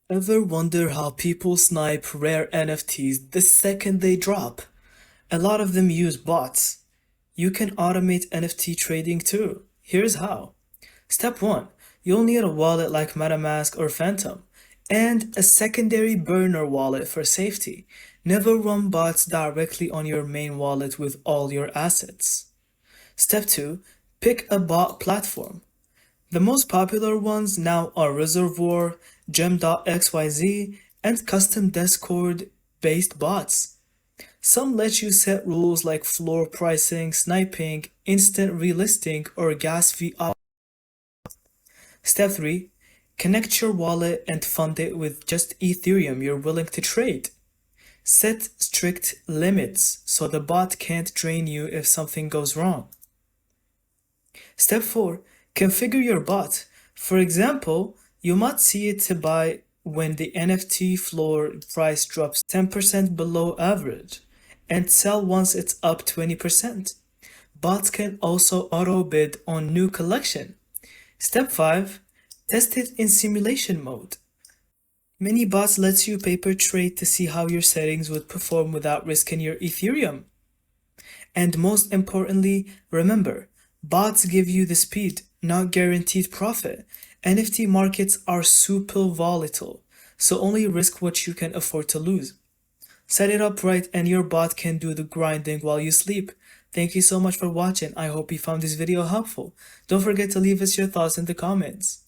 Ever wonder how people snipe rare NFTs the second they drop? A lot of them use bots. You can automate NFT trading too. Here's how. Step 1. You'll need a wallet like MetaMask or Phantom, and a secondary burner wallet for safety. Never run bots directly on your main wallet with all your assets. Step 2. Pick a bot platform. The most popular ones now are Reservoir, Gem.xyz, and custom Discord based bots. Some let you set rules like floor pricing, sniping, instant relisting, or gas fee up. Step 3. Connect your wallet and fund it with just Ethereum you're willing to trade. Set strict limits so the bot can't drain you if something goes wrong. Step 4. Configure your bot. For example, you might see it to buy when the NFT floor price drops 10% below average and sell once it's up 20%. Bots can also auto bid on new collection. Step 5. Test it in simulation mode. Many bots lets you paper trade to see how your settings would perform without risking your Ethereum. And most importantly, remember, bots give you the speed, not guaranteed profit. NFT markets are super volatile, so only risk what you can afford to lose. Set it up right and your bot can do the grinding while you sleep. Thank you so much for watching. I hope you found this video helpful. Don't forget to leave us your thoughts in the comments.